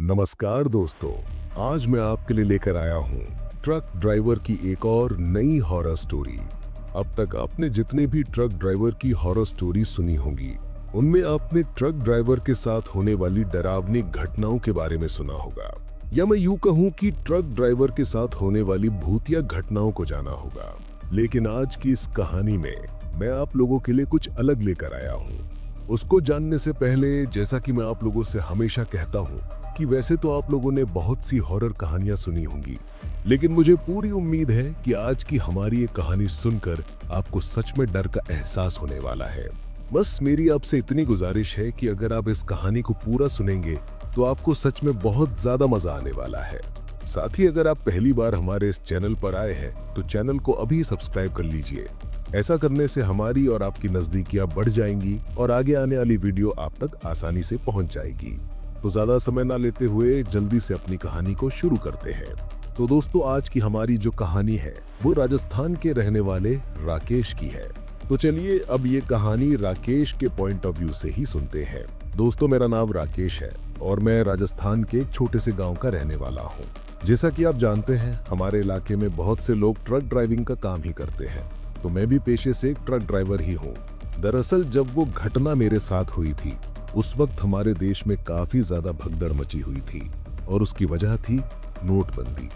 नमस्कार दोस्तों, आज मैं आपके लिए लेकर आया हूँ ट्रक ड्राइवर की एक और नई हॉरर स्टोरी। अब तक आपने जितने भी ट्रक ड्राइवर की हॉरर स्टोरी सुनी होंगी, उनमें आपने ट्रक ड्राइवर के साथ होने वाली डरावनी घटनाओं के बारे में सुना होगा, या मैं यूं कहूँ कि ट्रक ड्राइवर के साथ होने वाली भूतिया घटनाओं को जाना होगा। लेकिन आज की इस कहानी में मैं आप लोगों के लिए कुछ अलग लेकर आया हूँ। उसको जानने से पहले, जैसा कि मैं आप लोगों से हमेशा कहता हूँ कि वैसे तो आप लोगों ने बहुत सी हॉरर कहानियां सुनी होंगी, लेकिन मुझे पूरी उम्मीद है कि आज की हमारी ये कहानी सुनकर आपको सच में डर का एहसास होने वाला है। बस मेरी आपसे इतनी गुजारिश है कि अगर आप इस कहानी को पूरा सुनेंगे तो आपको सच में बहुत ज्यादा मजा आने वाला है। साथ ही अगर आप पहली बार हमारे इस चैनल पर आए हैं तो चैनल को अभी सब्सक्राइब कर लीजिए। ऐसा करने से हमारी और आपकी नजदीकियां बढ़ जाएंगी और आगे आने वाली वीडियो आप तक आसानी से पहुंच जाएगी। तो ज्यादा समय ना लेते हुए जल्दी से अपनी कहानी को शुरू करते हैं। तो दोस्तों, आज की हमारी जो कहानी है वो राजस्थान के रहने वाले राकेश की है। तो चलिए अब ये कहानी राकेश के पॉइंट ऑफ व्यू से ही सुनते हैं। दोस्तों, मेरा नाम राकेश है और मैं राजस्थान के एक छोटे से गांव का रहने वाला हूँ। जैसा कि आप जानते हैं, हमारे इलाके में बहुत से लोग ट्रक ड्राइविंग का काम ही करते हैं, तो मैं भी पेशे से एक ट्रक ड्राइवर ही हूँ। दरअसल जब वो घटना मेरे साथ हुई थी, उस वक्त हमारे देश में काफी ज्यादा भगदड़ मची हुई थी और उसकी वजह थी नोटबंदी।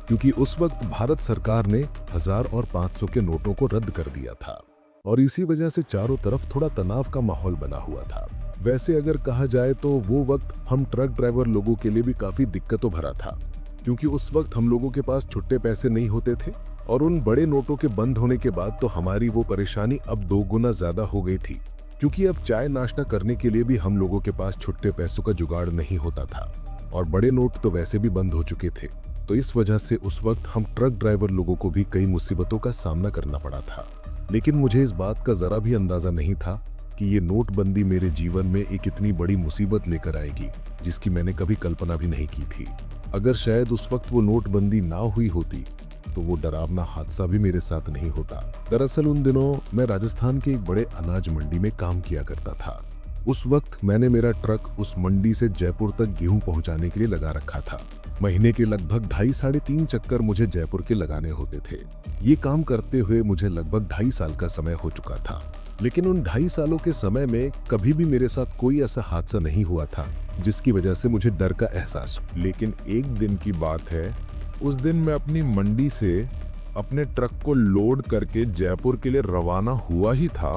क्योंकि उस वक्त भारत सरकार ने 1000 और 500 के नोटों को रद्द कर दिया था और इसी वजह से चारों तरफ थोड़ा तनाव का माहौल बना हुआ था। वैसे अगर कहा जाए तो वो वक्त हम ट्रक ड्राइवर लोगों के लिए भी काफी दिक्कतों भरा था, क्योंकि उस वक्त हम लोगों के पास छुट्टे पैसे नहीं होते थे और उन बड़े नोटों के बंद होने के बाद तो हमारी वो परेशानी अब 2 गुना ज्यादा हो गई थी, क्योंकि अब चाय नाश्ता करने के लिए भी हम लोगों के पास छुट्टे पैसों का जुगाड़ नहीं होता था और बड़े नोट तो वैसे भी बंद हो चुके थे। तो इस वजह से उस वक्त हम ट्रक ड्राइवर लोगों को भी कई मुसीबतों का सामना करना पड़ा था। लेकिन मुझे इस बात का जरा भी अंदाजा नहीं था कि ये नोटबंदी मेरे जीवन में एक इतनी बड़ी मुसीबत लेकर आएगी, जिसकी मैंने कभी कल्पना भी नहीं की थी। अगर शायद उस वक्त वो नोटबंदी ना हुई होती तो वो डरावना हादसा भी मेरे साथ नहीं होता। दरअसल उन दिनों मैं राजस्थान के एक बड़े अनाज मंडी में काम किया करता था। उस वक्त मैंने मेरा ट्रक उस मंडी से जयपुर तक गेहूं पहुंचाने के लिए लगा रखा था। महीने के लगभग 2.5-3.5 चक्कर मुझे जयपुर के लगाने होते थे। ये काम करते हुए मुझे लगभग 2.5 साल का समय हो चुका था, लेकिन उन 2.5 सालों के समय में कभी भी मेरे साथ कोई ऐसा हादसा नहीं हुआ था जिसकी वजह से मुझे डर का एहसास हो। लेकिन एक दिन की बात है, उस दिन मैं अपनी मंडी से अपने ट्रक को लोड करके जयपुर के लिए रवाना हुआ ही था।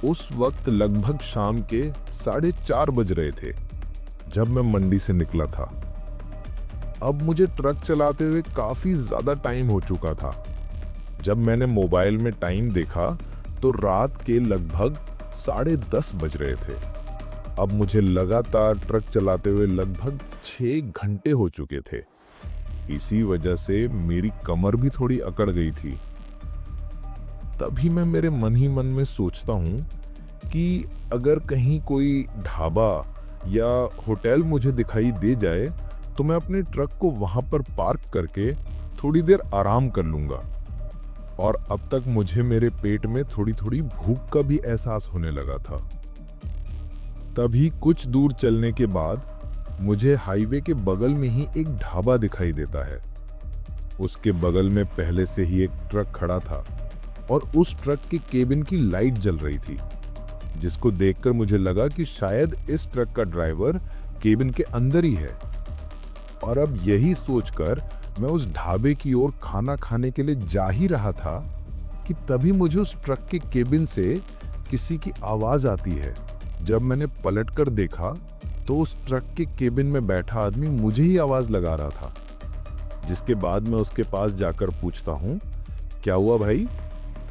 उस वक्त लगभग शाम के 4:30 बज रहे थे जब मैं मंडी से निकला था। अब मुझे ट्रक चलाते हुए काफी ज्यादा टाइम हो चुका था। जब मैंने मोबाइल में टाइम देखा तो रात के लगभग 10:30 बज रहे थे। अब मुझे लगातार ट्रक चलाते हुए लगभग 6 घंटे हो चुके थे। इसी वजह से मेरी कमर भी थोड़ी अकड़ गई थी। तभी मैं मेरे मन ही मन में सोचता हूँ कि अगर कहीं कोई ढाबा या होटल मुझे दिखाई दे जाए तो मैं अपने ट्रक को वहां पर पार्क करके थोड़ी देर आराम कर लूंगा। और अब तक मुझे मेरे पेट में थोड़ी थोड़ी भूख का भी एहसास होने लगा था। तभी कुछ दूर चलने के बाद मुझे हाईवे के बगल में ही एक ढाबा दिखाई देता है। उसके बगल में पहले से ही एक ट्रक खड़ा था और उस ट्रक के केबिन की लाइट जल रही थी, जिसको देखकर मुझे लगा कि शायद इस ट्रक का ड्राइवर केबिन के अंदर ही है। और अब यही सोचकर मैं उस ढाबे की ओर खाना खाने के लिए जा ही रहा था कि तभी मुझे उस ट्रक के केबिन से किसी की आवाज आती है। जब मैंने पलटकर देखा तो उस ट्रक के केबिन में बैठा आदमी मुझे ही आवाज लगा रहा था। जिसके बाद मैं उसके पास जाकर पूछता हूँ, क्या हुआ भाई,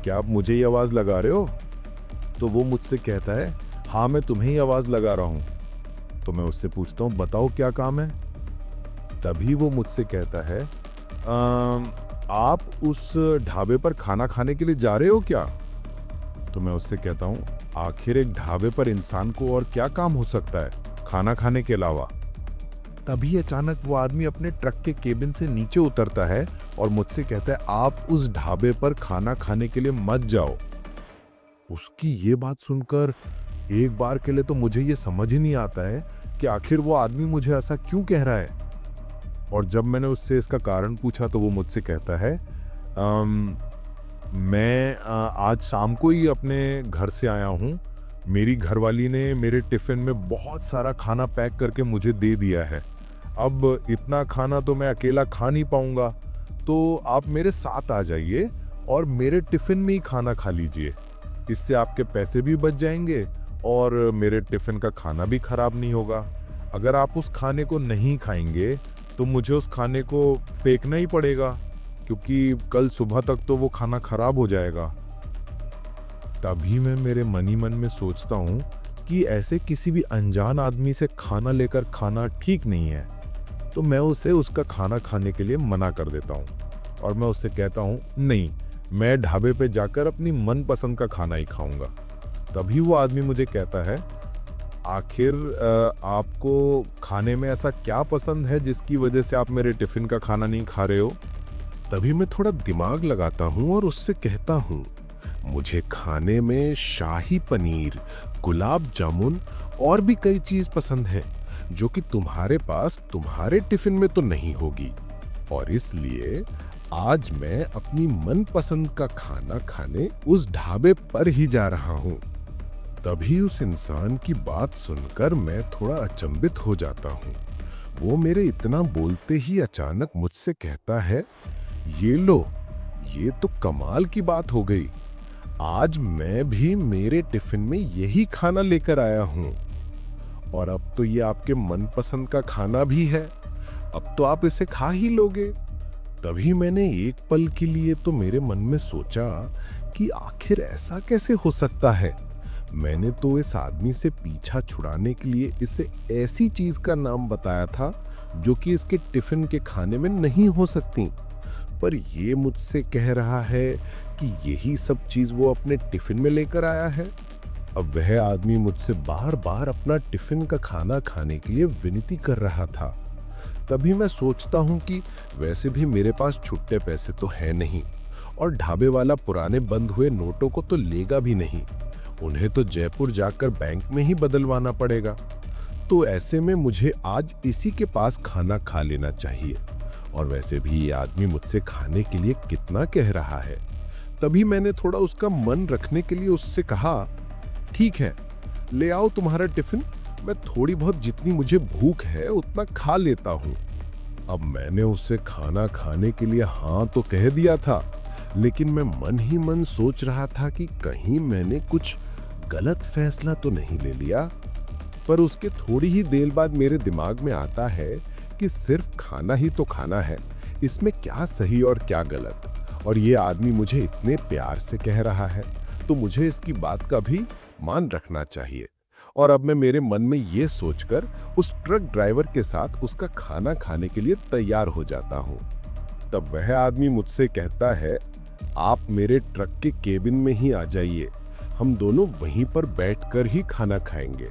क्या आप मुझे ही आवाज लगा रहे हो? तो वो मुझसे कहता है, हाँ मैं तुम्हें ही आवाज लगा रहा हूँ। तो मैं उससे पूछता हूँ, बताओ क्या काम है? तभी वो मुझसे कहता है, आप उस ढाबे पर खाना खाने के लिए जा रहे हो क्या? तो मैं उससे कहता हूँ, आखिर एक ढाबे पर इंसान को और क्या काम हो सकता है खाना खाने के अलावा? तभी अचानक वो आदमी अपने ट्रक के केबिन से नीचे उतरता है और मुझसे कहता है, आप उस ढाबे पर खाना खाने के लिए मत जाओ। उसकी ये बात सुनकर एक बार के लिए तो मुझे ये समझ ही नहीं आता है कि आखिर वो आदमी मुझे ऐसा क्यों कह रहा है। और जब मैंने उससे इसका कारण पूछा तो वो मुझसे कहता है, मैं आज शाम को ही अपने घर से आया हूँ। मेरी घरवाली ने मेरे टिफ़िन में बहुत सारा खाना पैक करके मुझे दे दिया है। अब इतना खाना तो मैं अकेला खा नहीं पाऊँगा, तो आप मेरे साथ आ जाइए और मेरे टिफ़िन में ही खाना खा लीजिए। इससे आपके पैसे भी बच जाएंगे और मेरे टिफ़िन का खाना भी खराब नहीं होगा। अगर आप उस खाने को नहीं खाएंगे तो मुझे उस खाने को फेंकना ही पड़ेगा, क्योंकि कल सुबह तक तो वो खाना खराब हो जाएगा। तभी मैं मेरे मन ही मन में सोचता हूँ कि ऐसे किसी भी अनजान आदमी से खाना लेकर खाना ठीक नहीं है। तो मैं उसे उसका खाना खाने के लिए मना कर देता हूँ और मैं उससे कहता हूँ, नहीं, मैं ढाबे पे जाकर अपनी मनपसंद का खाना ही खाऊंगा। तभी वो आदमी मुझे कहता है, आखिर आपको खाने में ऐसा क्या पसंद है जिसकी वजह से आप मेरे टिफिन का खाना नहीं खा रहे हो। तभी मैं थोड़ा दिमाग लगाता हूँ और उससे कहता हूँ, मुझे खाने में शाही पनीर, गुलाब जामुन और भी कई चीज पसंद है जो कि तुम्हारे पास तुम्हारे टिफिन में तो नहीं होगी, और इसलिए आज मैं अपनी मनपसंद का खाना खाने उस ढाबे पर ही जा रहा हूँ। तभी उस इंसान की बात सुनकर मैं थोड़ा अचंभित हो जाता हूँ। वो मेरे इतना बोलते ही अचानक मुझसे कहता है, ये लो, ये तो कमाल की बात हो गई। आज मैं भी मेरे टिफिन में यही खाना लेकर आया हूँ और अब तो ये आपके मनपसंद का खाना भी है। अब तो आप इसे खा ही लोगे। तभी मैंने एक पल के लिए तो मेरे मन में सोचा कि आखिर ऐसा कैसे हो सकता है। मैंने तो इस आदमी से पीछा छुड़ाने के लिए इसे ऐसी चीज का नाम बताया था जो कि इसके टिफिन के खाने में नहीं हो सकती, पर ये मुझसे कह रहा है कि यही सब चीज वो अपने टिफिन में लेकर आया है। अब वह आदमी मुझसे बार बार अपना टिफिन का खाना खाने के लिए विनती कर रहा था। तभी मैं सोचता हूँ कि वैसे भी मेरे पास छुट्टे पैसे तो है नहीं और ढाबे वाला पुराने बंद हुए नोटों को तो लेगा भी नहीं। उन्हें तो जयपुर जाकर बैंक में ही बदलवाना पड़ेगा। तो ऐसे में मुझे आज इसी के पास खाना खा लेना चाहिए, और वैसे भी ये आदमी मुझसे खाने के लिए कितना कह रहा है। तभी मैंने थोड़ा उसका मन रखने के लिए उससे कहा, ठीक है, ले आओ तुम्हारा टिफिन, मैं थोड़ी बहुत जितनी मुझे भूख है उतना खा लेता हूँ। अब मैंने उससे खाना खाने के लिए हाँ तो कह दिया था, लेकिन मैं मन ही मन सोच रहा था कि कहीं मैंने कुछ गलत फैसला तो नहीं ले लिया। पर उसके थोड़ी ही देर बाद मेरे दिमाग में आता है कि सिर्फ खाना ही तो खाना है, इसमें क्या सही और क्या गलत। और ये आदमी मुझे इतने प्यार से कह रहा है तो मुझे इसकी बात का भी मान रखना चाहिए। और अब मैं मेरे मन में ये सोचकर उस ट्रक ड्राइवर के साथ उसका खाना खाने के लिए तैयार हो जाता हूँ। तब वह आदमी मुझसे कहता है, आप मेरे ट्रक के केबिन में ही आ जाइए, हम दोनों वहीं पर बैठकर ही खाना खाएंगे।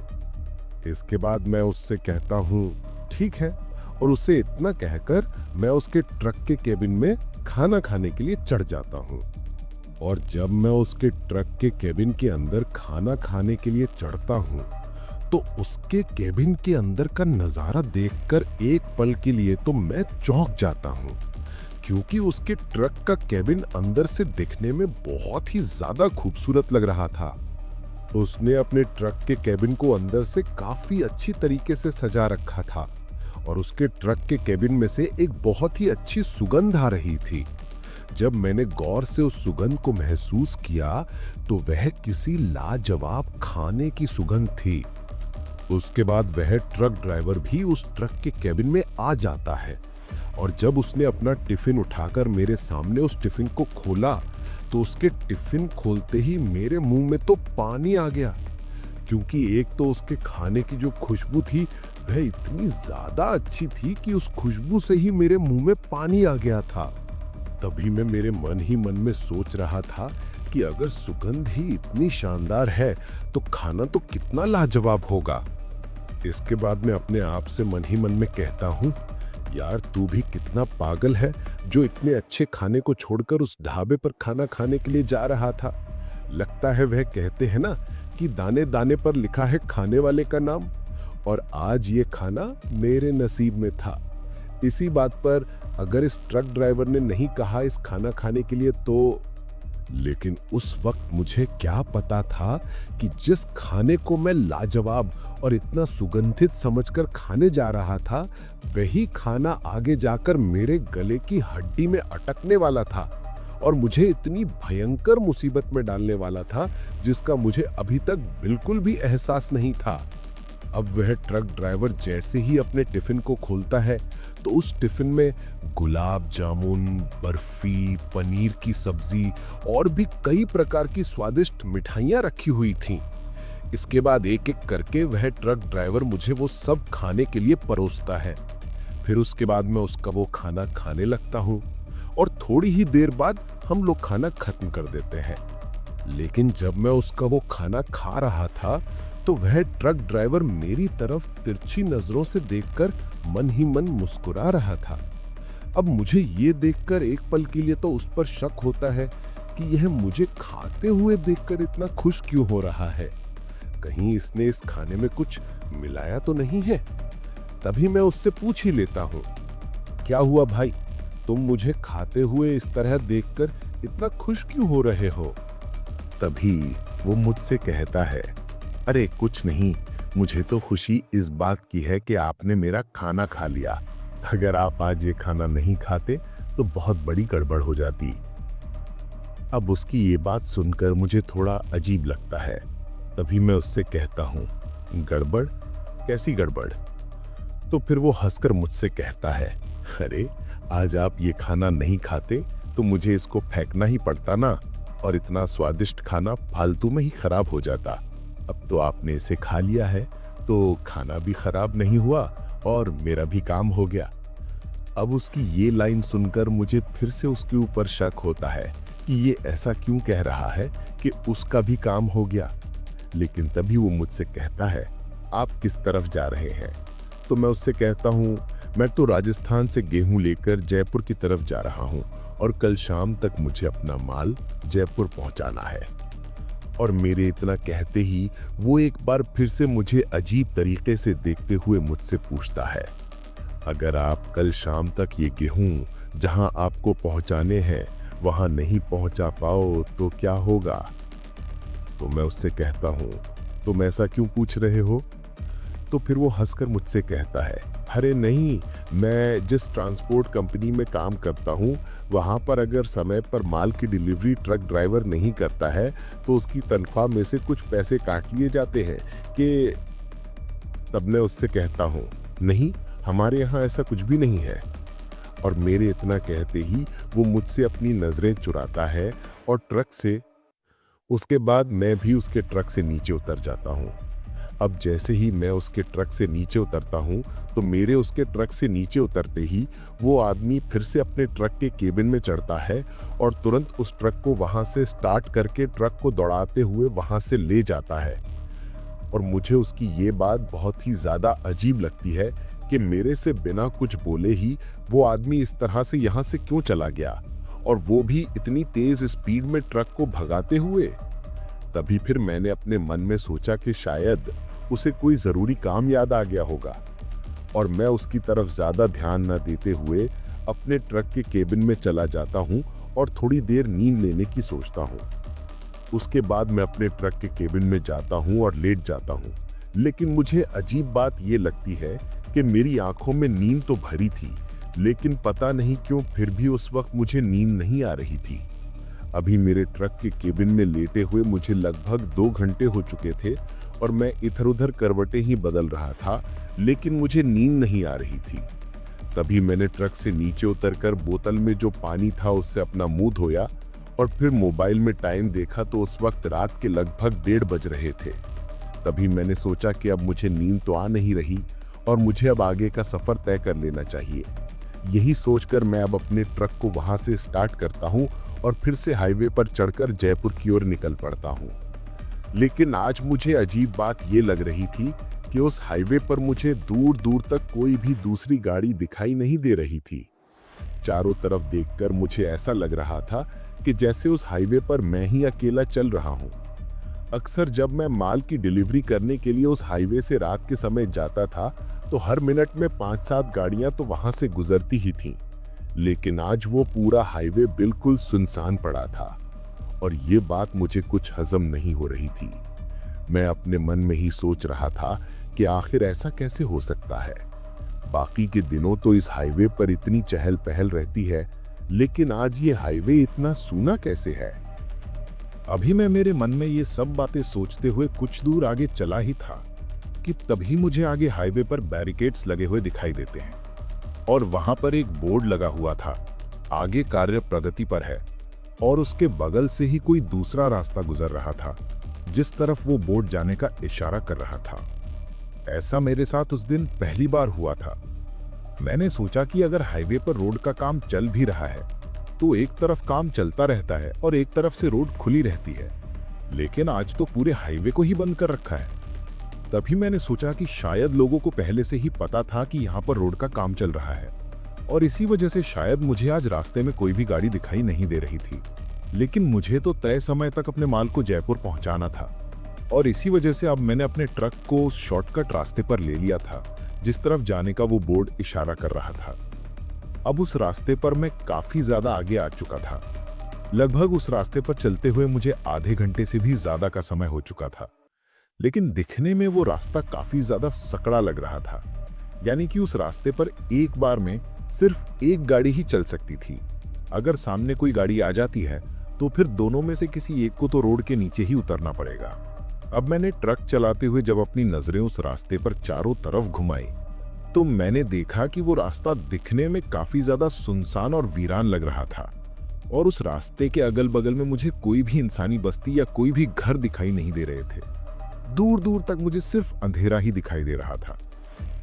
इसके बाद मैं उससे कहता हूँ, ठीक है, और उसे इतना कहकर मैं उसके ट्रक के केबिन में खाना खाने के लिए चढ़ जाता हूँ। और जब मैं उसके ट्रक के केबिन के अंदर खाना खाने के लिए चढ़ता हूँ तो उसके केबिन के अंदर का नजारा देखकर एक पल के लिए तो मैं चौंक जाता हूँ, क्योंकि उसके ट्रक का केबिन अंदर से दिखने में बहुत ही ज्यादा खूबसूरत लग रहा था। उसने अपने ट्रक के केबिन को अंदर से काफी अच्छी तरीके से सजा रखा था और उसके ट्रक के केबिन में से एक बहुत ही अच्छी सुगंध आ रही थी। जब मैंने गौर से उस सुगंध को महसूस किया तो वह किसी लाजवाब खाने की सुगंध थी। उसके बाद वह ट्रक ड्राइवर भी उस ट्रक के केबिन में आ जाता है और जब उसने अपना टिफिन उठाकर मेरे सामने उस टिफिन को खोला तो उसके टिफिन खोलते ही मेरे मुंह में तो पानी आ गया, क्योंकि एक तो उसके खाने की जो खुशबू थी वह इतनी ज्यादा अच्छी थी कि उस खुशबू से ही मेरे मुंह में पानी आ गया था। तभी मैं मेरे मन ही मन में सोच रहा था कि अगर सुगंध ही इतनी शानदार है तो खाना तो कितना लाजवाब होगा। इसके बाद मैं अपने आप से मन ही मन में कहता हूँ, यार तू भी कितना पागल है जो इतने अच्छे खाने को छोड़कर उस ढाबे पर खाना खाने के लिए जा रहा था। लगता है वह कहते हैं ना कि दाने दाने पर लिखा है खाने वाले का नाम, और आज ये खाना मेरे नसीब में था। इसी बात पर अगर इस ट्रक ड्राइवर ने नहीं कहा इस खाना खाने के लिए तो, लेकिन उस वक्त मुझे क्या पता था कि जिस खाने को मैं लाजवाब और इतना सुगंधित समझकर खाने जा रहा था, वही खाना आगे जाकर मेरे गले की हड्डी में अटकने वाला था और मुझे इतनी भयंकर मुसीबत में डालने वाला था जिसका मुझे अभी तक बिल्कुल भी एहसास नहीं था। अब वह ट्रक ड्राइवर जैसे ही अपने टिफिन को खोलता है तो उस टिफिन में गुलाब जामुन, बर्फी, पनीर की सब्जी और भी कई प्रकार की स्वादिष्ट मिठाइयां रखी हुई थीं। इसके बाद एक एक करके वह ट्रक ड्राइवर मुझे वो सब खाने के लिए परोसता है। फिर उसके बाद मैं उसका वो खाना खाने लगता हूँ और थोड़ी ही देर बाद हम लोग खाना खत्म कर देते हैं। लेकिन जब मैं उसका वो खाना खा रहा था तो वह ट्रक ड्राइवर मेरी तरफ तिरछी नजरों से देखकर मन ही मन मुस्कुरा रहा था। अब मुझे ये देखकर एक पल के लिए तो उस पर शक होता है कि यह मुझे खाते हुए देखकर इतना खुश क्यों हो रहा है। कहीं इसने इस खाने में कुछ मिलाया तो नहीं है। तभी मैं उससे पूछ ही लेता हूँ, क्या हुआ भाई, तुम मुझे खाते हुए इस तरह देखकर इतना खुश क्यों हो रहे हो? तभी वो मुझसे कहता है, अरे कुछ नहीं, मुझे तो खुशी इस बात की है कि आपने मेरा खाना खा लिया। अगर आप आज ये खाना नहीं खाते तो बहुत बड़ी गड़बड़ हो जाती। अब उसकी ये बात सुनकर मुझे थोड़ा अजीब लगता है। तभी मैं उससे कहता हूँ, गड़बड़? कैसी गड़बड़? तो फिर वो हंसकर मुझसे कहता है, अरे आज आप ये खाना नहीं खाते तो मुझे इसको फेंकना ही पड़ता ना, और इतना स्वादिष्ट खाना फालतू में ही खराब हो जाता। अब तो आपने इसे खा लिया है तो खाना भी खराब नहीं हुआ और मेरा भी काम हो गया। अब उसकी ये लाइन सुनकर मुझे फिर से उसके ऊपर शक होता है कि ये ऐसा क्यों कह रहा है कि उसका भी काम हो गया। लेकिन तभी वो मुझसे कहता है, आप किस तरफ जा रहे हैं? तो मैं उससे कहता हूँ, मैं तो राजस्थान से गेहूं लेकर जयपुर की तरफ जा रहा हूँ और कल शाम तक मुझे अपना माल जयपुर पहुंचाना है। और मेरे इतना कहते ही वो एक बार फिर से मुझे अजीब तरीके से देखते हुए मुझसे पूछता है, अगर आप कल शाम तक ये गेहूं जहां आपको पहुंचाने हैं वहां नहीं पहुंचा पाओ तो क्या होगा? तो मैं उससे कहता हूं, तुम ऐसा क्यों पूछ रहे हो? तो फिर वो हंसकर मुझसे कहता है, अरे नहीं, मैं जिस ट्रांसपोर्ट कंपनी में काम करता हूँ वहाँ पर अगर समय पर माल की डिलीवरी ट्रक ड्राइवर नहीं करता है तो उसकी तनख्वाह में से कुछ पैसे काट लिए जाते हैं कि। तब मैं उससे कहता हूँ, नहीं, हमारे यहाँ ऐसा कुछ भी नहीं है। और मेरे इतना कहते ही वो मुझसे अपनी नजरें चुराता है और ट्रक से, उसके बाद मैं भी उसके ट्रक से नीचे उतर जाता हूँ। अब जैसे ही मैं उसके ट्रक से नीचे उतरता हूँ तो मेरे उसके ट्रक से नीचे उतरते ही वो आदमी फिर से अपने ट्रक के केबिन में चढ़ता है और तुरंत उस ट्रक को वहां से स्टार्ट करके ट्रक को दौड़ाते हुए वहां से ले जाता है। और मुझे उसकी ये बात बहुत ही ज्यादा अजीब लगती है कि मेरे से बिना कुछ बोले ही वो आदमी इस तरह से यहाँ से क्यों चला गया, और वो भी इतनी तेज स्पीड में ट्रक को भगाते हुए। तभी फिर मैंने अपने मन में सोचा कि शायद उसे कोई जरूरी काम याद आ गया होगा, और मैं उसकी तरफ ज्यादा ध्यान न देते हुए अपने ट्रक के केबिन में चला जाता हूं और थोड़ी देर नींद लेने की सोचता हूं। उसके बाद मैं अपने ट्रक के केबिन में जाता हूं और लेट जाता हूं। लेकिन मुझे अजीब बात यह लगती है कि मेरी आंखों में नींद तो भरी थी, लेकिन पता नहीं क्यों फिर भी उस वक्त मुझे नींद नहीं आ रही थी। अभी मेरे ट्रक के केबिन में लेटे हुए मुझे लगभग 2 घंटे हो चुके थे और मैं इधर उधर करवटें ही बदल रहा था, लेकिन मुझे नींद नहीं आ रही थी। तभी मैंने ट्रक से नीचे उतरकर बोतल में जो पानी था उससे अपना मुंह धोया और फिर मोबाइल में टाइम देखा तो उस वक्त रात के लगभग 1:30 बज रहे थे। तभी मैंने सोचा कि अब मुझे नींद तो आ नहीं रही और मुझे अब आगे का सफर तय कर लेना चाहिए। यही सोचकर मैं अब अपने ट्रक को वहां से स्टार्ट करता हूं और फिर से हाईवे पर चढ़कर जयपुर की ओर निकल पड़ता हूं। लेकिन आज मुझे अजीब बात यह लग रही थी कि उस हाईवे पर मुझे दूर दूर तक कोई भी दूसरी गाड़ी दिखाई नहीं दे रही थी। चारों तरफ देखकर मुझे ऐसा लग रहा था कि जैसे उस हाईवे पर मैं ही अकेला चल रहा हूं। अक्सर जब मैं माल की डिलीवरी करने के लिए उस हाईवे से रात के समय जाता था तो हर मिनट में 5-7 गाड़ियां तो वहां से गुजरती ही थीं। लेकिन आज वो पूरा हाईवे बिल्कुल सुनसान पड़ा था और ये बात मुझे कुछ हजम नहीं हो रही थी। मैं अपने मन में ही सोच रहा था कि आखिर ऐसा कैसे हो सकता है। बाकी के दिनों तो इस हाईवे पर इतनी चहल पहल रहती है, लेकिन आज ये हाईवे इतना सूना कैसे है। अभी मैं मेरे मन में ये सब बातें सोचते हुए कुछ दूर आगे चला ही था कि तभी मुझे आगे हाईवे पर बैरिकेड्स लगे हुए दिखाई देते हैं और वहां पर एक बोर्ड लगा हुआ था, आगे कार्य प्रगति पर है, और उसके बगल से ही कोई दूसरा रास्ता गुजर रहा था जिस तरफ वो बोर्ड जाने का इशारा कर रहा था। ऐसा मेरे साथ उस दिन पहली बार हुआ था। मैंने सोचा कि अगर हाईवे पर रोड का काम चल भी रहा है तो एक तरफ काम चलता रहता है और एक तरफ से रोड खुली रहती है, लेकिन आज तो पूरे हाईवे को ही बंद कर रखा है। तभी मैंने सोचा कि शायद लोगों को पहले से ही पता था कि यहाँ पर रोड का काम चल रहा है और इसी वजह से शायद मुझे आज रास्ते में कोई भी गाड़ी दिखाई नहीं दे रही थी। लेकिन मुझे तो तय समय तक अपने माल को जयपुर पहुंचाना था और इसी वजह से अब मैंने अपने ट्रक को उस शॉर्टकट रास्ते पर ले लिया था जिस तरफ जाने का वो बोर्ड इशारा कर रहा था। अब उस रास्ते पर मैं काफी ज्यादा आगे आ चुका था। लगभग उस रास्ते पर चलते हुए मुझे आधे घंटे से भी ज्यादा का समय हो चुका था, लेकिन दिखने में वो रास्ता काफी ज्यादा सकड़ा लग रहा था। यानी कि उस रास्ते पर एक बार में सिर्फ एक गाड़ी ही चल सकती थी। अगर सामने कोई गाड़ी आ जाती है तो फिर दोनों में से किसी एक को तो रोड के नीचे ही उतरना पड़ेगा। अब मैंने ट्रक चलाते हुए जब अपनी नजरें उस रास्ते पर चारों तरफ घुमाई तो मैंने देखा कि वो रास्ता दिखने में काफी ज्यादा सुनसान और वीरान लग रहा था और उस रास्ते के अगल बगल में मुझे कोई भी इंसानी बस्ती या कोई भी घर दिखाई नहीं दे रहे थे। दूर दूर तक मुझे सिर्फ अंधेरा ही दिखाई दे रहा था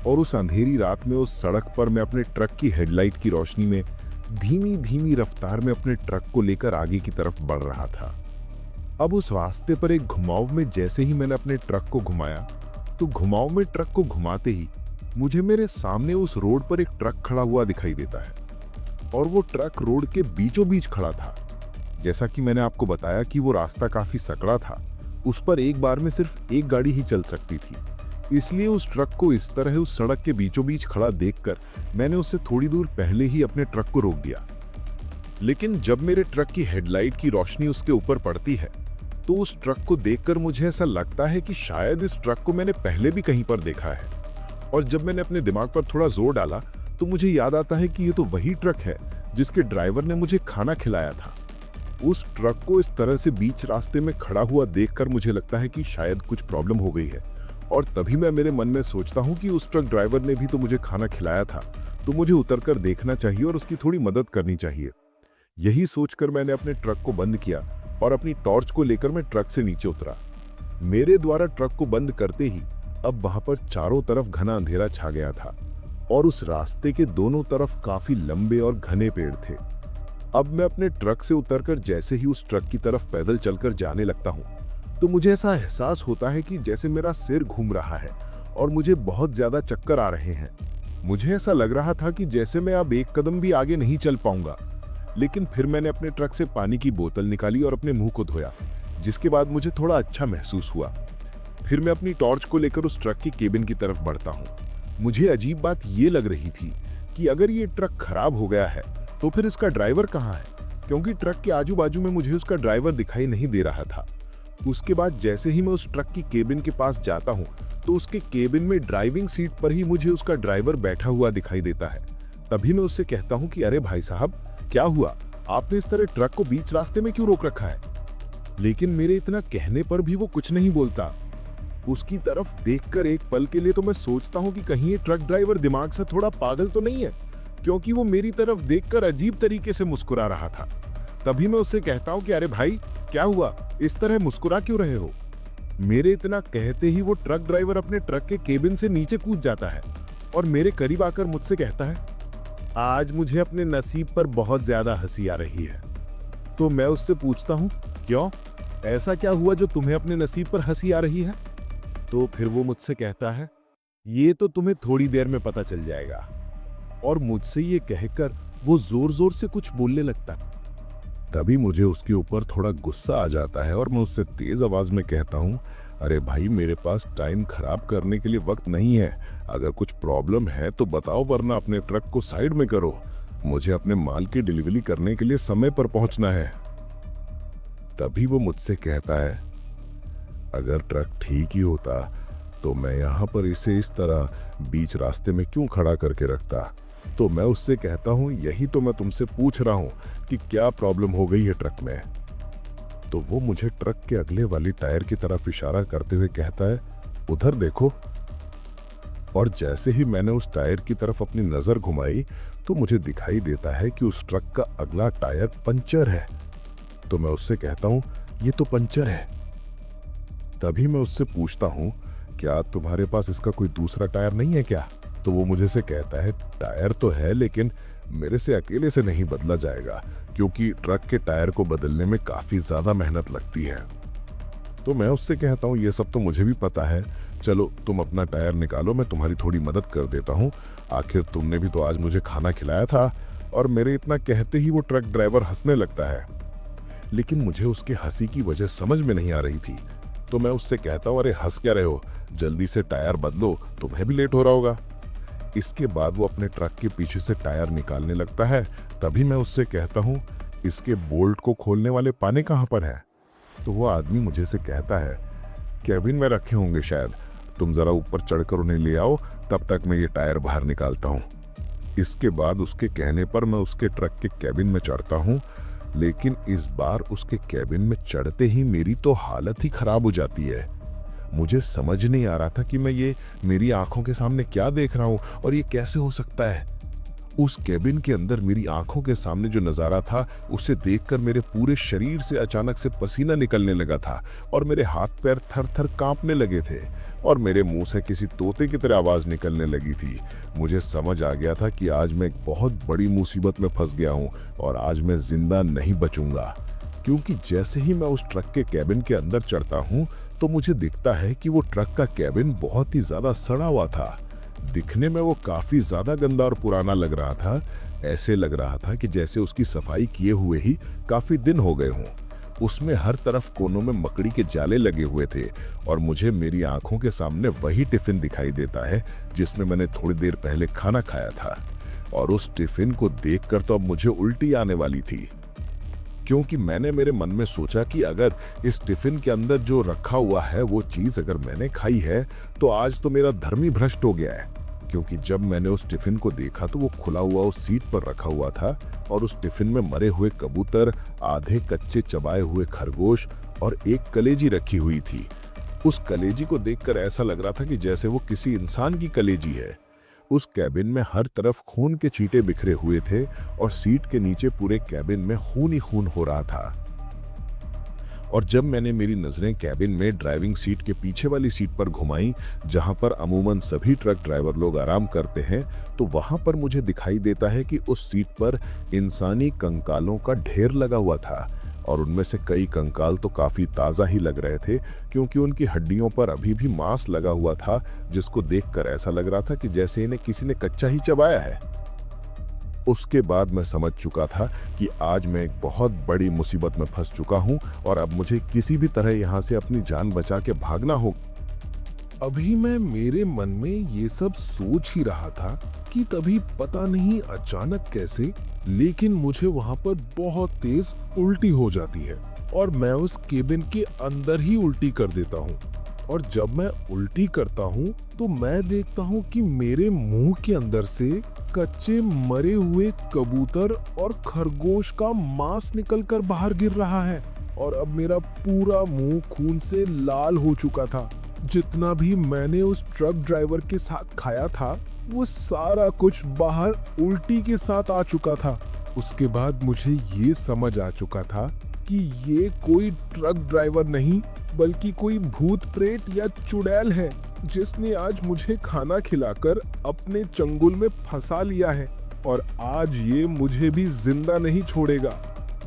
और उस अंधेरी रात में उस सड़क पर मैं अपने ट्रक की हेडलाइट की रोशनी में धीमी धीमी रफ्तार में अपने ट्रक को लेकर आगे की तरफ बढ़ रहा था। अब उस रास्ते पर एक घुमाव में जैसे ही मैंने अपने ट्रक को घुमाया तो घुमाव में ट्रक को घुमाते ही मुझे मेरे सामने उस रोड पर एक ट्रक खड़ा हुआ दिखाई देता है और वो ट्रक रोड के बीचों बीच खड़ा था। जैसा कि मैंने आपको बताया कि वो रास्ता काफी सकड़ा था, उस पर एक बार में सिर्फ एक गाड़ी ही चल सकती थी, इसलिए उस ट्रक को इस तरह उस सड़क के बीचों बीच खड़ा देखकर मैंने उससे थोड़ी दूर पहले ही अपने ट्रक को रोक दिया। लेकिन जब मेरे ट्रक की हेडलाइट की रोशनी उसके ऊपर पड़ती है तो उस ट्रक को देखकर मुझे ऐसा लगता है कि शायद इस ट्रक को मैंने पहले भी कहीं पर देखा है। और जब मैंने अपने दिमाग पर थोड़ा जोर डाला तो मुझे याद आता है कि ये तो वही ट्रक है जिसके ड्राइवर ने मुझे खाना खिलाया था। उस ट्रक को इस तरह से बीच रास्ते में खड़ा हुआ देखकर मुझे लगता है कि शायद कुछ प्रॉब्लम हो गई है और तभी मैं मेरे मन में सोचता हूँ कि उस ट्रक ड्राइवर ने भी तो मुझे खाना खिलाया था, तो मुझे उतरकर देखना चाहिए और उसकी थोड़ी मदद करनी चाहिए। यही सोचकर मैंने अपने ट्रक को बंद किया और अपनी टॉर्च को लेकर मैं ट्रक से नीचे उतरा। मेरे द्वारा ट्रक को बंद करते ही अब वहां पर चारों तरफ घना अंधेरा छा गया था और उस रास्ते के दोनों तरफ काफी लंबे और घने पेड़ थे। अब मैं अपने ट्रक से उतरकर जैसे ही उस ट्रक की तरफ पैदल चलकर जाने लगता हूं तो मुझे ऐसा एहसास होता है कि जैसे मेरा सिर घूम रहा है और मुझे बहुत ज्यादा चक्कर आ रहे हैं। मुझे ऐसा लग रहा था कि जैसे मैं अब एक कदम भी आगे नहीं चल पाऊंगा। लेकिन फिर मैंने अपने ट्रक से पानी की बोतल निकाली और अपने मुंह को धोया, जिसके बाद मुझे थोड़ा अच्छा महसूस हुआ। फिर मैं अपनी टॉर्च को लेकर उस ट्रक की केबिन की तरफ बढ़ता हूँ। मुझे अजीब बात ये लग रही थी कि अगर ये ट्रक खराब हो गया है तो फिर इसका ड्राइवर कहाँ है, क्योंकि ट्रक के आजू बाजू में मुझे उसका ड्राइवर दिखाई नहीं दे रहा था। उसके बाद जैसे ही मैं उस ट्रक की केबिन के पास जाता हूँ तो उसके केबिन में ड्राइविंग सीट पर ही मुझे उसका ड्राइवर बैठा हुआ दिखाई देता है। तभी मैं उससे कहता हूँ कि अरे भाई साहब, क्या हुआ, आपने इस तरह ट्रक को बीच रास्ते में क्यों रोक रखा है? लेकिन मेरे इतना कहने पर भी वो कुछ नहीं बोलता। उसकी तरफ देखकर एक पल के लिए तो मैं सोचता हूँ कि कहीं ये ट्रक ड्राइवर दिमाग से थोड़ा पागल तो नहीं है, क्योंकि वो मेरी तरफ देखकर अजीब तरीके से मुस्कुरा रहा था। तभी मैं उससे कहता हूँ कि अरे भाई, क्या हुआ, इस तरह मुस्कुरा क्यों रहे हो? मेरे इतना कहते ही वो ट्रक ड्राइवर अपने ट्रक के केबिन से नीचे कूद जाता है और मेरे करीब आकर मुझसे कहता है, आज मुझे अपने नसीब पर बहुत ज्यादा हंसी आ रही है। तो मैं उससे पूछता हूँ, क्यों, ऐसा क्या हुआ जो तुम्हें अपने नसीब पर हंसी आ रही है? तो फिर वो मुझसे कहता है, ये तो तुम्हें थोड़ी देर में पता चल जाएगा। और मुझसे ये कहकर वो जोर जोर से कुछ बोलने लगता। तभी मुझे उसके ऊपर थोड़ा गुस्सा आ जाता है और मैं उससे तेज आवाज में कहता हूँ, अरे भाई, मेरे पास टाइम खराब करने के लिए वक्त नहीं है। अगर कुछ प्रॉब्लम है तो बताओ, वरना अपने ट्रक को साइड में करो। मुझे अपने माल की डिलीवरी करने के लिए समय पर पहुंचना है। तभी वो मुझसे कहता है, अगर ट्रक ठीक ही होता तो मैं यहाँ पर इसे इस तरह बीच रास्ते में क्यों खड़ा करके रखता। तो मैं उससे कहता हूँ, यही तो मैं तुमसे पूछ रहा हूँ कि क्या प्रॉब्लम हो गई है ट्रक में। तो वो मुझे ट्रक के अगले वाली टायर की तरफ इशारा करते हुए कहता है, उधर देखो। और जैसे ही मैंने उस टायर की तरफ अपनी नजर घुमाई तो मुझे दिखाई देता है कि उस ट्रक का अगला टायर पंचर है। तो मैं उससे कहता हूं, ये तो पंचर है। तभी मैं उससे पूछता हूं, क्या तुम्हारे पास इसका कोई दूसरा टायर नहीं है क्या? तो वो मुझे से कहता है, टायर तो है, लेकिन मेरे से अकेले से नहीं बदला जाएगा, क्योंकि ट्रक के टायर को बदलने में काफी ज्यादा मेहनत लगती है। तो मैं उससे कहता हूँ, ये सब तो मुझे भी पता है, चलो तुम अपना टायर निकालो, मैं तुम्हारी थोड़ी मदद कर देता हूँ। आखिर तुमने भी तो आज मुझे खाना खिलाया था। और मेरे इतना कहते ही वो ट्रक ड्राइवर हंसने लगता है, लेकिन मुझे उसके हंसी की वजह समझ में नहीं आ रही थी। तो मैं उससे कहता हूँ, अरे हंस क्या रहे हो, जल्दी से टायर बदलो, तुम्हें भी लेट हो रहा होगा। इसके बाद वो अपने ट्रक के पीछे से टायर निकालने लगता है। तभी मैं उससे कहता हूँ, इसके बोल्ट को खोलने वाले पाने कहाँ पर हैं? तो वो आदमी मुझे से कहता है, केबिन में रखे होंगे शायद, तुम जरा ऊपर चढ़कर उन्हें ले आओ, तब तक मैं ये टायर बाहर निकालता हूँ। इसके बाद उसके कहने पर मैं उसके ट्रक के केबिन में चढ़ता हूँ, लेकिन इस बार उसके केबिन में चढ़ते ही मेरी तो हालत ही खराब हो जाती है। मुझे समझ नहीं आ रहा था कि मैं ये मेरी आंखों के सामने क्या देख रहा हूँ और ये कैसे हो सकता है। उस केबिन के अंदर मेरी आंखों के सामने जो नजारा था, उसे देखकर मेरे पूरे शरीर से अचानक से पसीना निकलने लगा था और मेरे हाथ पैर थर थर कांपने लगे थे और मेरे मुंह से किसी तोते की तरह आवाज निकलने लगी थी। मुझे समझ आ गया था कि आज मैं एक बहुत बड़ी मुसीबत में फंस गया हूँ और आज मैं जिंदा नहीं बचूंगा, क्योंकि जैसे ही मैं उस ट्रक के केबिन के अंदर चढ़ता हूँ तो मुझे दिखता है कि वो ट्रक का केबिन बहुत ही ज्यादा सड़ा हुआ था। दिखने में वो काफी ज्यादा गंदा और पुराना लग रहा था। ऐसे लग रहा था कि जैसे उसकी सफाई किए हुए ही काफी दिन हो गए हों। उसमें हर तरफ कोनों में मकड़ी के जाले लगे हुए थे और मुझे मेरी आंखों के सामने वही टिफिन दिखाई देता है जिसमें मैंने थोड़ी देर पहले खाना खाया था। और उस टिफिन को देखकर तो अब मुझे उल्टी आने वाली थी, क्योंकि मैंने मेरे मन में सोचा कि अगर इस टिफिन के अंदर जो रखा हुआ है वो चीज अगर मैंने खाई है तो आज तो मेरा धर्म ही भ्रष्ट हो गया है। क्योंकि जब मैंने उस टिफिन को देखा तो वो खुला हुआ उस सीट पर रखा हुआ था और उस टिफिन में मरे हुए कबूतर, आधे कच्चे चबाए हुए खरगोश और एक कलेजी रखी हुई थी। उस कलेजी को देखकर ऐसा लग रहा था कि जैसे वो किसी इंसान की कलेजी है। उस कैबिन में हर तरफ खून के छींटे बिखरे हुए थे और सीट के नीचे पूरे कैबिन में खून ही खून हो रहा था। और जब मैंने मेरी नजरें कैबिन में ड्राइविंग सीट के पीछे वाली सीट पर घुमाई, जहां पर अमूमन सभी ट्रक ड्राइवर लोग आराम करते हैं, तो वहां पर मुझे दिखाई देता है कि उस सीट पर इंसानी कंकालों का ढेर लगा हुआ था और उनमें से कई कंकाल तो काफी ताजा ही लग रहे थे, क्योंकि उनकी हड्डियों पर अभी भी मांस लगा हुआ था, जिसको देखकर ऐसा लग रहा था कि जैसे इन्हें किसी ने कच्चा ही चबाया है। उसके बाद मैं समझ चुका था कि आज मैं एक बहुत बड़ी मुसीबत में फंस चुका हूं और अब मुझे किसी भी तरह यहां से अपनी जान बचा के भागना होगा। अभी मैं मेरे मन में ये सब सोच ही रहा था कि तभी पता नहीं अचानक कैसे, लेकिन मुझे वहां पर बहुत तेज उल्टी हो जाती है और मैं उस केबिन के अंदर ही उल्टी कर देता हूँ। और जब मैं उल्टी करता हूँ तो मैं देखता हूँ कि मेरे मुंह के अंदर से कच्चे मरे हुए कबूतर और खरगोश का मांस निकलकर बाहर गिर रहा है और अब मेरा पूरा मुंह खून से लाल हो चुका था। जितना भी मैंने उस ट्रक ड्राइवर के साथ खाया था वो सारा कुछ बाहर उल्टी के साथ आ चुका था। उसके बाद मुझे ये समझ आ चुका था कि ये कोई ट्रक ड्राइवर नहीं बल्कि कोई भूत प्रेत या चुड़ैल है जिसने आज मुझे खाना खिलाकर अपने चंगुल में फंसा लिया है और आज ये मुझे भी जिंदा नहीं छोड़ेगा।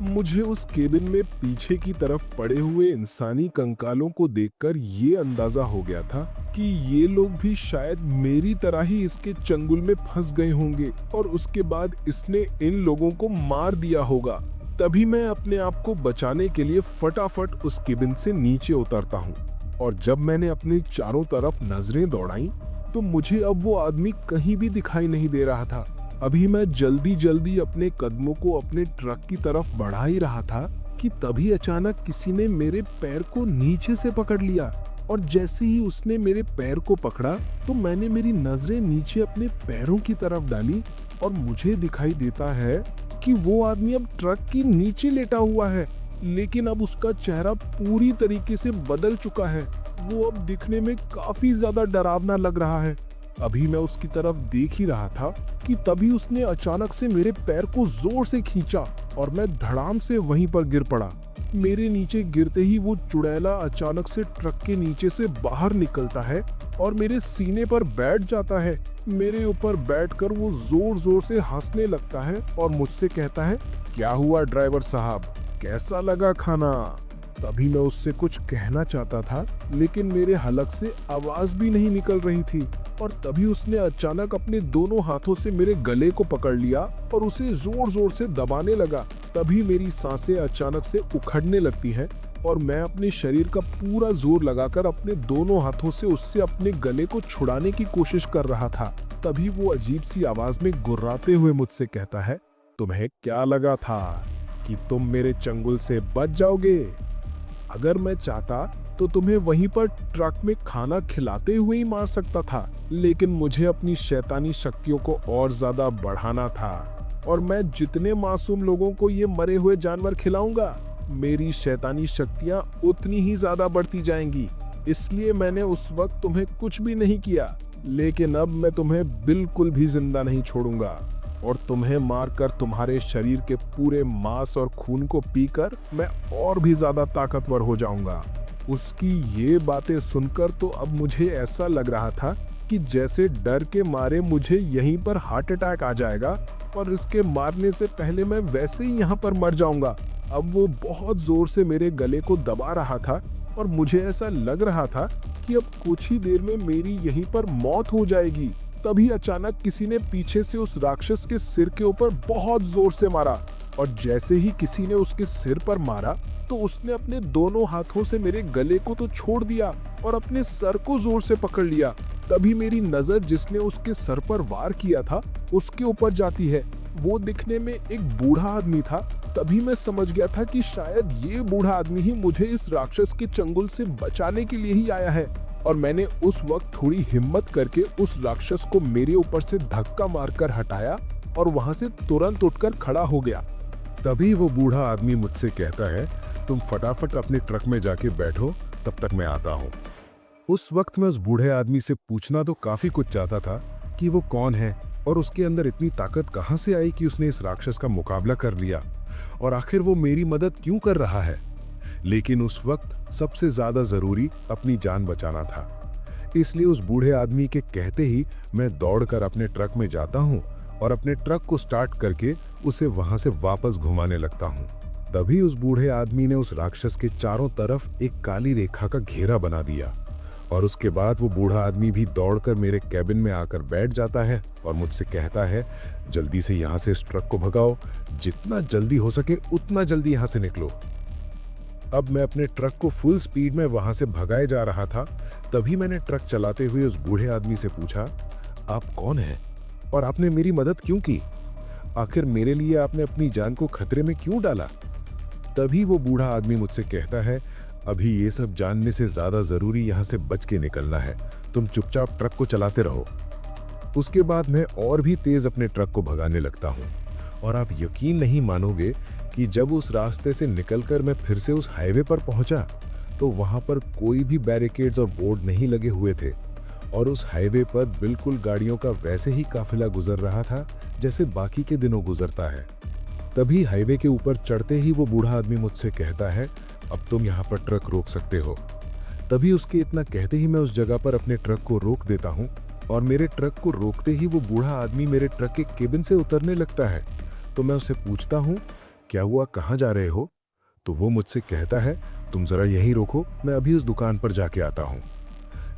मुझे उस केबिन में पीछे की तरफ पड़े हुए इंसानी कंकालों को देखकर ये अंदाजा हो गया था कि ये लोग भी शायद मेरी तरह ही इसके चंगुल में फंस गए होंगे और उसके बाद इसने इन लोगों को मार दिया होगा। तभी मैं अपने आप को बचाने के लिए फटाफट उस केबिन से नीचे उतरता हूँ और जब मैंने अपनी चारों तरफ नजरें दौड़ाई तो मुझे अब वो आदमी कहीं भी दिखाई नहीं दे रहा था। अभी मैं जल्दी जल्दी अपने कदमों को अपने ट्रक की तरफ बढ़ा ही रहा था कि तभी अचानक किसी ने मेरे पैर को नीचे से पकड़ लिया और जैसे ही उसने मेरे पैर को पकड़ा तो मैंने मेरी नजरें नीचे अपने पैरों की तरफ डाली और मुझे दिखाई देता है कि वो आदमी अब ट्रक के नीचे लेटा हुआ है, लेकिन अब उसका चेहरा पूरी तरीके से बदल चुका है। वो अब दिखने में काफी ज्यादा डरावना लग रहा है। अभी मैं उसकी तरफ देख ही रहा था कि तभी उसने अचानक से मेरे पैर को जोर से खींचा और मैं धड़ाम से वहीं पर गिर पड़ा। मेरे नीचे गिरते ही वो चुड़ैला अचानक से ट्रक के नीचे से बाहर निकलता है और मेरे सीने पर बैठ जाता है। मेरे ऊपर बैठकर वो जोर जोर से हंसने लगता है और मुझसे कहता है, क्या हुआ ड्राइवर साहब, कैसा लगा खाना? तभी मैं उससे कुछ कहना चाहता था लेकिन मेरे हलक से आवाज भी नहीं निकल रही थी और तभी उसने अचानक अपने दोनों हाथों से मेरे गले को पकड़ लिया और उसे जोर जोर से दबाने लगा। तभी मेरी सांसें अचानक से उखड़ने लगती हैं और मैं अपने शरीर का पूरा जोर लगाकर अपने दोनों हाथों से उससे अपने गले को छुड़ाने की कोशिश कर रहा था। तभी वो अजीब सी आवाज में गुर्राते हुए मुझसे कहता है, तुम्हें क्या लगा था कि तुम मेरे चंगुल से बच जाओगे? अगर मैं चाहता तो तुम्हें वहीं पर ट्रक में खाना खिलाते हुए ही मार सकता था, लेकिन मुझे अपनी शैतानी शक्तियों को और ज्यादा बढ़ाना था और मैं जितने मासूम लोगों को ये मरे हुए जानवर खिलाऊंगा मेरी शैतानी शक्तियां उतनी ही ज्यादा बढ़ती जाएंगी। इसलिए मैंने उस वक्त तुम्हें कुछ भी नहीं किया, लेकिन अब मैं तुम्हें बिल्कुल भी जिंदा नहीं छोड़ूंगा और तुम्हें मारकर तुम्हारे शरीर के पूरे मांस और खून को पीकर मैं और भी ज्यादा ताकतवर हो जाऊंगा। उसकी ये बातें सुनकर तो अब मुझे ऐसा लग रहा था कि जैसे डर के मारे मुझे यहीं पर हार्ट अटैक आ जाएगा और इसके मारने से पहले मैं वैसे ही यहाँ पर मर जाऊंगा। अब वो बहुत जोर से मेरे गले को दबा रहा था और मुझे ऐसा लग रहा था कि अब कुछ ही देर में मेरी यहीं पर मौत हो जाएगी। तभी अचानक किसी ने पीछे से उस राक्षस के सिर के ऊपर बहुत जोर से मारा और जैसे ही किसी ने उसके सिर पर मारा तो उसने अपने दोनों हाथों से मेरे गले को तो छोड़ दिया और अपने सर को जोर से पकड़ लिया। तभी मेरी नजर जिसने उसके सर पर वार किया था उसके ऊपर जाती है। वो दिखने में एक बूढ़ा आदमी था। तभी मैं समझ गया था कि शायद ये बूढ़ा आदमी ही मुझे इस राक्षस के चंगुल से बचाने के लिए ही आया है और मैंने उस वक्त थोड़ी हिम्मत करके उस राक्षस को मेरे ऊपर से धक्का मारकर हटाया और वहां से तुरंत उठकर खड़ा हो गया। तभी वो बूढ़ा आदमी मुझसे कहता है, तुम फटाफट अपने ट्रक में जाके बैठो, तब तक मैं आता हूँ। उस वक्त मैं उस बूढ़े आदमी से पूछना तो काफी कुछ चाहता था कि वो कौन है और उसके अंदर इतनी ताकत कहाँ से आई कि उसने इस राक्षस का मुकाबला कर लिया और आखिर वो मेरी मदद क्यों कर रहा है। लेकिन उस वक्त सबसे ज्यादा जरूरी अपनी जान बचाना था, इसलिए उस बूढ़े आदमी के कहते ही मैं दौड़कर अपने ट्रक में जाता हूँ और अपने ट्रक को स्टार्ट करके उसे वहां से वापस घुमाने लगता हूँ। तभी उस बूढ़े आदमी ने उस राक्षस के चारों तरफ एक काली रेखा का घेरा बना दिया और उसके बाद वो बूढ़ा आदमी भी दौड़कर मेरे कैबिन में आकर बैठ जाता है और मुझसे कहता है, जल्दी से यहाँ से इस ट्रक को भगाओ, जितना जल्दी हो सके उतना जल्दी यहाँ से निकलो। अब मैं अपने ट्रक को फुल स्पीड में वहां से भगाए जा रहा था। तभी मैंने ट्रक चलाते हुए उस बूढ़े आदमी से पूछा, आप कौन हैं और आपने मेरी मदद क्यों की? आखिर मेरे लिए आपने अपनी जान को खतरे में क्यों डाला? तभी वो बूढ़ा आदमी मुझसे कहता है, अभी ये सब जानने से ज्यादा जरूरी यहाँ से बच के निकलना है, तुम चुपचाप ट्रक को चलाते रहो। उसके बाद मैं और भी तेज अपने ट्रक को भगाने लगता हूँ और आप यकीन नहीं मानोगे कि जब उस रास्ते से निकलकर मैं फिर से उस हाईवे पर पहुंचा तो वहां पर कोई भी बैरिकेड्स और बोर्ड नहीं लगे हुए थे और उस हाईवे पर बिल्कुल गाड़ियों का वैसे ही काफिला गुजर रहा था जैसे बाकी के दिनों गुजरता है। तभी हाईवे के ऊपर चढ़ते ही वो बूढ़ा आदमी मुझसे कहता है, अब तुम यहाँ पर ट्रक रोक सकते हो। तभी उसके इतना कहते ही मैं उस जगह पर अपने ट्रक को रोक देता हूँ और मेरे ट्रक को रोकते ही वो बूढ़ा आदमी मेरे ट्रक के केबिन से उतरने लगता है। तो मैं उससे पूछता हूँ, क्या हुआ, कहाँ जा रहे हो? तो वो मुझसे कहता है, तुम जरा यहीं रोको, मैं अभी उस दुकान पर जाके आता हूँ।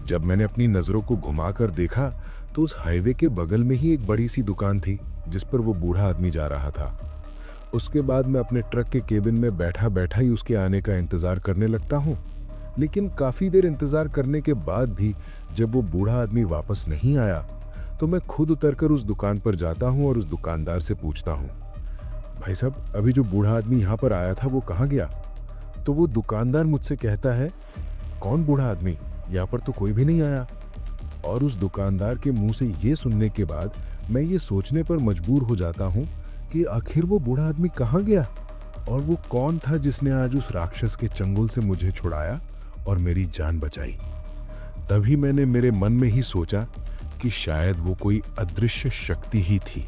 जब मैंने अपनी नजरों को घुमाकर देखा तो उस हाईवे के बगल में ही एक बड़ी सी दुकान थी जिस पर वो बूढ़ा आदमी जा रहा था। उसके बाद मैं अपने ट्रक के केबिन में बैठा बैठा ही उसके आने का इंतजार करने लगता हूँ। लेकिन काफी देर इंतजार करने के बाद भी जब वो बूढ़ा आदमी वापस नहीं आया तो मैं खुद उतरकर उस दुकान पर जाता हूँ और उस दुकानदार से पूछता हूँ, भाई साहब, अभी जो बूढ़ा आदमी यहाँ पर आया था वो कहाँ गया? तो वो दुकानदार मुझसे कहता है, कौन बूढ़ा आदमी? यहाँ पर तो कोई भी नहीं आया। और उस दुकानदार के मुंह से ये सुनने के बाद मैं ये सोचने पर मजबूर हो जाता हूँ कि आखिर वो बूढ़ा आदमी कहाँ गया और वो कौन था जिसने आज उस राक्षस के चंगुल से मुझे छुड़ाया और मेरी जान बचाई। तभी मैंने मेरे मन में ही सोचा कि शायद वो कोई अदृश्य शक्ति ही थी।